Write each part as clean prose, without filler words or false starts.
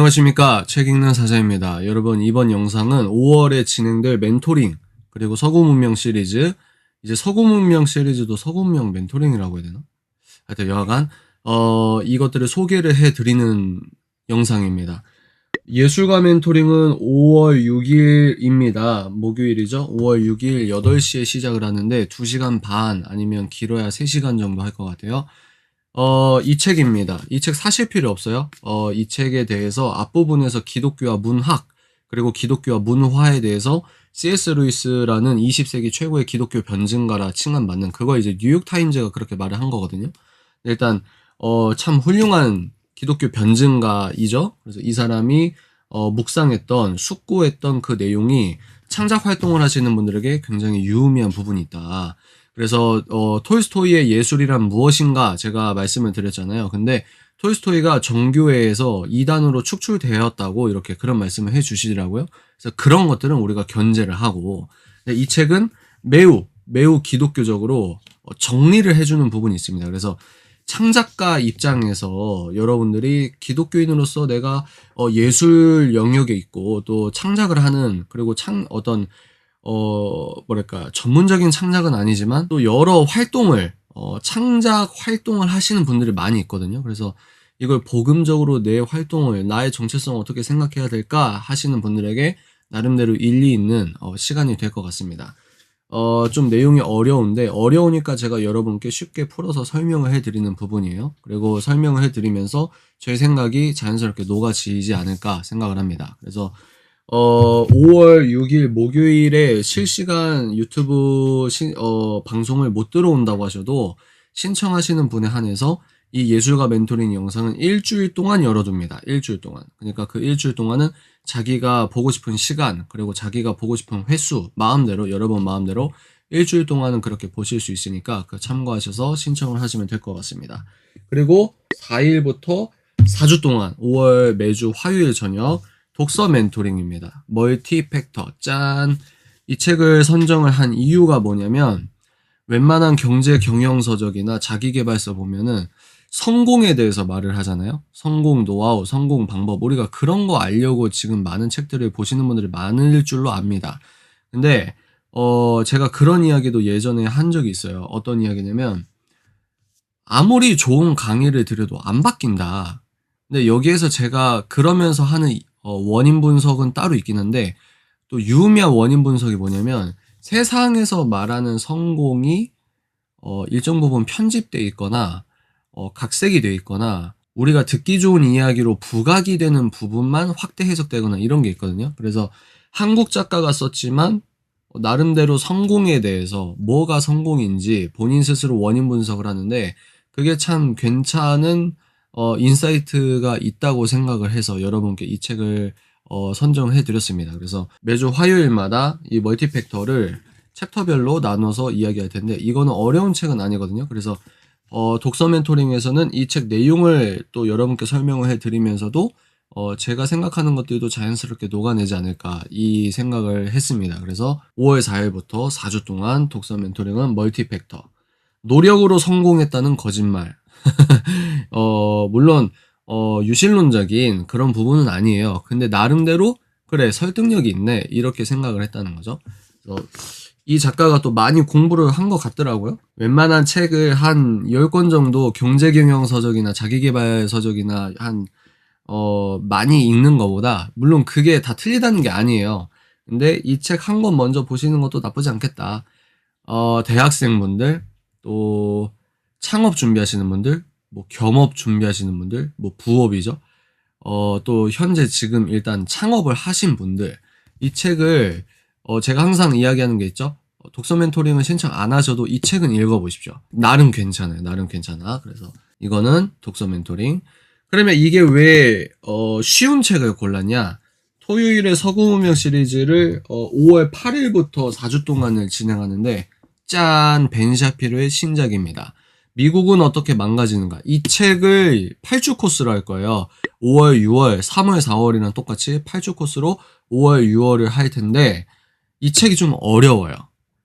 안녕하십니까. 책 읽는 사자입니다. 여러분, 이번 영상은 5월에 진행될 멘토링 그리고 서구문명 시리즈, 이제 서구문명 시리즈도 서구문명 멘토링이라고 해야 되나? 하여튼 여하간 이것들을 소개를 해드리는 영상입니다. 예술가 멘토링은 5월 6일입니다. 목요일이죠. 5월 6일 8시에 시작을 하는데 2시간 반 아니면 길어야 3시간 정도 할 것 같아요. 이 책입니다. 이 책 사실 필요 없어요. 이 책에 대해서 앞부분에서 기독교와 문학, 그리고 기독교와 문화에 대해서 C.S. 루이스라는 20세기 최고의 기독교 변증가라 칭함받는, 그거 이제 뉴욕타임즈가 그렇게 말을 한 거거든요. 일단, 참 훌륭한 기독교 변증가이죠. 그래서 이 사람이, 묵상했던, 숙고했던 그 내용이 창작 활동을 하시는 분들에게 굉장히 유의미한 부분이 있다. 그래서 톨스토이의 예술이란 무엇인가 제가 말씀을 드렸잖아요. 근데 톨스토이가 정교회에서 이단으로 축출되었다고 이렇게 그런 말씀을 해주시더라고요. 그래서 그런 것들은 우리가 견제를 하고, 근데 이 책은 매우 기독교적으로 정리를 해주는 부분이 있습니다. 그래서 창작가 입장에서 여러분들이 기독교인으로서 내가 예술 영역에 있고 또 창작을 하는, 그리고 전문적인 창작은 아니지만 또 여러 활동을, 창작 활동을 하시는 분들이 많이 있거든요. 그래서 이걸 복음적으로 내 활동을, 나의 정체성을 어떻게 생각해야 될까 하시는 분들에게 나름대로 일리 있는 시간이 될 것 같습니다. 좀 내용이 어려우니까 제가 여러분께 쉽게 풀어서 설명을 해드리는 부분이에요. 그리고 설명을 해드리면서 제 생각이 자연스럽게 녹아지지 않을까 생각을 합니다. 그래서 5월 6일 목요일에 실시간 유튜브 방송을 못 들어온다고 하셔도 신청하시는 분에 한해서 이 예술가 멘토링 영상은 일주일 동안 열어둡니다. 일주일 동안. 그러니까 그 일주일 동안은 자기가 보고 싶은 시간, 그리고 자기가 보고 싶은 횟수, 마음대로, 여러분 마음대로 일주일 동안은 그렇게 보실 수 있으니까 그 참고하셔서 신청을 하시면 될 것 같습니다. 그리고 4일부터 4주 동안 5월 매주 화요일 저녁 독서 멘토링입니다. 멀티팩터. 짠! 이 책을 선정을 한 이유가 뭐냐면, 웬만한 경제 경영서적이나 자기계발서 보면은 성공에 대해서 말을 하잖아요. 성공 노하우, 성공 방법. 우리가 그런 거 알려고 지금 많은 책들을 보시는 분들이 많을 줄로 압니다. 근데 제가 그런 이야기도 예전에 한 적이 있어요. 어떤 이야기냐면, 아무리 좋은 강의를 드려도 안 바뀐다. 근데 여기에서 제가 그러면서 하는 원인 분석은 따로 있긴 한데, 또 유의미한 원인 분석이 뭐냐면, 세상에서 말하는 성공이 일정 부분 편집돼 있거나 각색이 돼 있거나 우리가 듣기 좋은 이야기로 부각이 되는 부분만 확대 해석되거나 이런 게 있거든요. 그래서 한국 작가가 썼지만 나름대로 성공에 대해서 뭐가 성공인지 본인 스스로 원인 분석을 하는데, 그게 참 괜찮은 인사이트가 있다고 생각을 해서 여러분께 이 책을 선정해 드렸습니다. 그래서 매주 화요일마다 이 멀티팩터를 챕터별로 나눠서 이야기할 텐데, 이거는 어려운 책은 아니거든요. 그래서 독서 멘토링에서는 이 책 내용을 또 여러분께 설명을 해 드리면서도 제가 생각하는 것들도 자연스럽게 녹아내지 않을까 이 생각을 했습니다. 그래서 5월 4일부터 4주 동안 독서 멘토링은 멀티팩터. 노력으로 성공했다는 거짓말. 물론 유실론적인 그런 부분은 아니에요. 근데 나름대로 그래 설득력이 있네 이렇게 생각을 했다는 거죠. 그래서 이 작가가 또 많이 공부를 한 것 같더라고요. 웬만한 책을 한 10권 정도 경제경영서적이나 자기계발서적이나 많이 읽는 것보다, 물론 그게 다 틀리다는 게 아니에요. 근데 이 책 한 권 먼저 보시는 것도 나쁘지 않겠다. 대학생분들, 또 창업 준비하시는 분들, 뭐 겸업 준비하시는 분들, 뭐 부업이죠. 또 현재 지금 일단 창업을 하신 분들, 이 책을 제가 항상 이야기하는 게 있죠. 독서 멘토링은 신청 안 하셔도 이 책은 읽어보십시오. 나름 괜찮아요. 나름 괜찮아. 그래서 이거는 독서 멘토링. 그러면 이게 왜 쉬운 책을 골랐냐? 토요일에 서구문명 시리즈를 5월 8일부터 4주 동안을 진행하는데, 짠! 벤 샤피로의 신작입니다. 미국은 어떻게 망가지는가? 이 책을 8주 코스로 할 거예요. 5월, 6월, 3월, 4월이랑 똑같이 8주 코스로 5월, 6월을 할 텐데, 이 책이 좀 어려워요.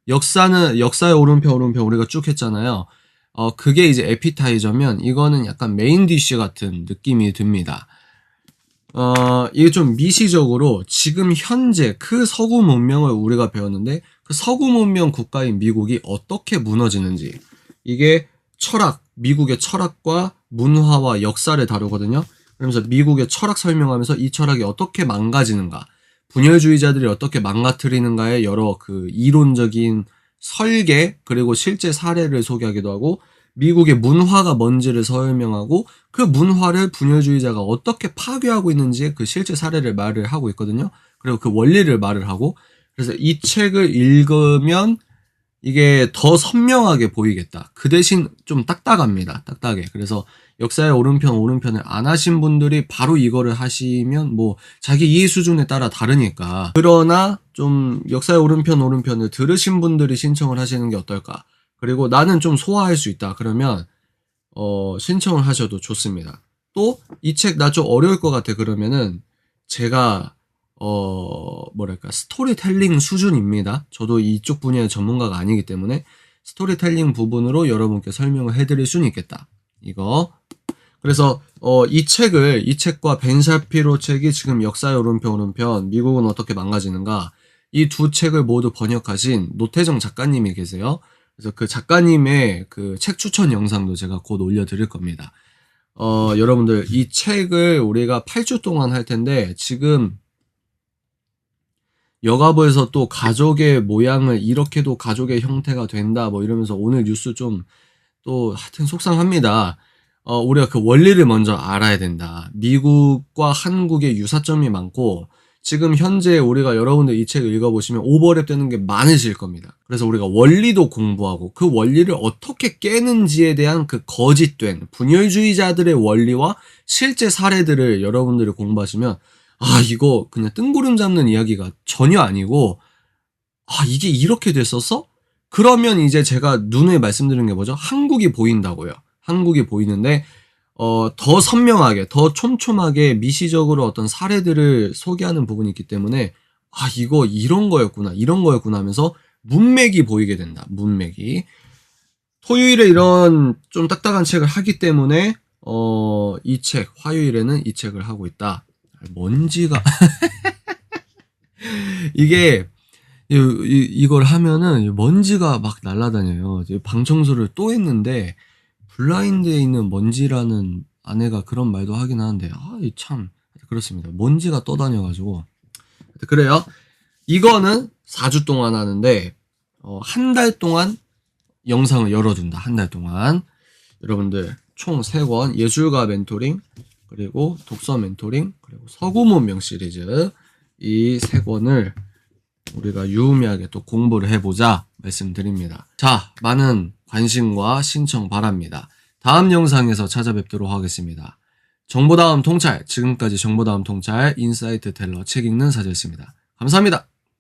역사의 오른표 우리가 쭉 했잖아요. 그게 이제 에피타이저면 이거는 약간 메인 디쉬 같은 느낌이 듭니다. 이게 좀 미시적으로 지금 현재 그 서구 문명을 우리가 배웠는데 그 서구 문명 국가인 미국이 어떻게 무너지는지, 이게 미국의 철학과 문화와 역사를 다루거든요. 그러면서 미국의 철학 설명하면서 이 철학이 어떻게 망가지는가, 분열주의자들이 어떻게 망가뜨리는가의 여러 그 이론적인 설계, 그리고 실제 사례를 소개하기도 하고, 미국의 문화가 뭔지를 설명하고, 그 문화를 분열주의자가 어떻게 파괴하고 있는지의 그 실제 사례를 말을 하고 있거든요. 그리고 그 원리를 말을 하고, 그래서 이 책을 읽으면 이게 더 선명하게 보이겠다. 그 대신 좀 딱딱합니다. 딱딱해. 그래서 역사의 오른편을 안 하신 분들이 바로 이거를 하시면 뭐 자기 이해 수준에 따라 다르니까. 그러나 좀 역사의 오른편을 들으신 분들이 신청을 하시는 게 어떨까. 그리고 나는 좀 소화할 수 있다. 그러면 신청을 하셔도 좋습니다. 또 이 책 나 좀 어려울 것 같아. 그러면은 제가 스토리텔링 수준입니다. 저도 이쪽 분야의 전문가가 아니기 때문에 스토리텔링 부분으로 여러분께 설명을 해드릴 수는 있겠다. 이거. 그래서 이 책과 벤 샤피로 책이 지금 역사의 오른편, 미국은 어떻게 망가지는가, 이 두 책을 모두 번역하신 노태정 작가님이 계세요. 그래서 그 작가님의 그 책 추천 영상도 제가 곧 올려드릴 겁니다. 여러분들 이 책을 우리가 8주 동안 할 텐데, 지금 여가부에서 또 가족의 모양을 이렇게도 가족의 형태가 된다 뭐 이러면서 오늘 뉴스 좀 또 하여튼 속상합니다. 우리가 그 원리를 먼저 알아야 된다. 미국과 한국의 유사점이 많고, 지금 현재 우리가 여러분들 이 책을 읽어보시면 오버랩 되는 게 많으실 겁니다. 그래서 우리가 원리도 공부하고 그 원리를 어떻게 깨는지에 대한 그 거짓된 분열주의자들의 원리와 실제 사례들을 여러분들이 공부하시면, 이거 그냥 뜬구름 잡는 이야기가 전혀 아니고, 이게 이렇게 됐었어? 그러면 이제 제가 눈에 말씀드린 게 뭐죠? 한국이 보인다고요. 한국이 보이는데, 더 선명하게, 더 촘촘하게 미시적으로 어떤 사례들을 소개하는 부분이 있기 때문에, 이거 이런 거였구나 하면서 문맥이 보이게 된다. 문맥이. 토요일에 이런 좀 딱딱한 책을 하기 때문에, 이 책, 화요일에는 이 책을 하고 있다. 먼지가 이걸 하면은 먼지가 막 날아다녀요. 방 청소를 또 했는데 블라인드에 있는 먼지라는 아내가 그런 말도 하긴 하는데 참 그렇습니다. 먼지가 떠다녀가지고. 그래요. 이거는 4주 동안 하는데 한 달 동안 영상을 열어준다. 한 달 동안 여러분들 총 3권 예술가 멘토링, 그리고 독서 멘토링, 그리고 서구문명 시리즈, 이 3권을 우리가 유의미하게 또 공부를 해보자 말씀드립니다. 자, 많은 관심과 신청 바랍니다. 다음 영상에서 찾아뵙도록 하겠습니다. 정보다움 통찰, 지금까지 정보다움 통찰 인사이트 텔러 책 읽는 사제였습니다. 감사합니다.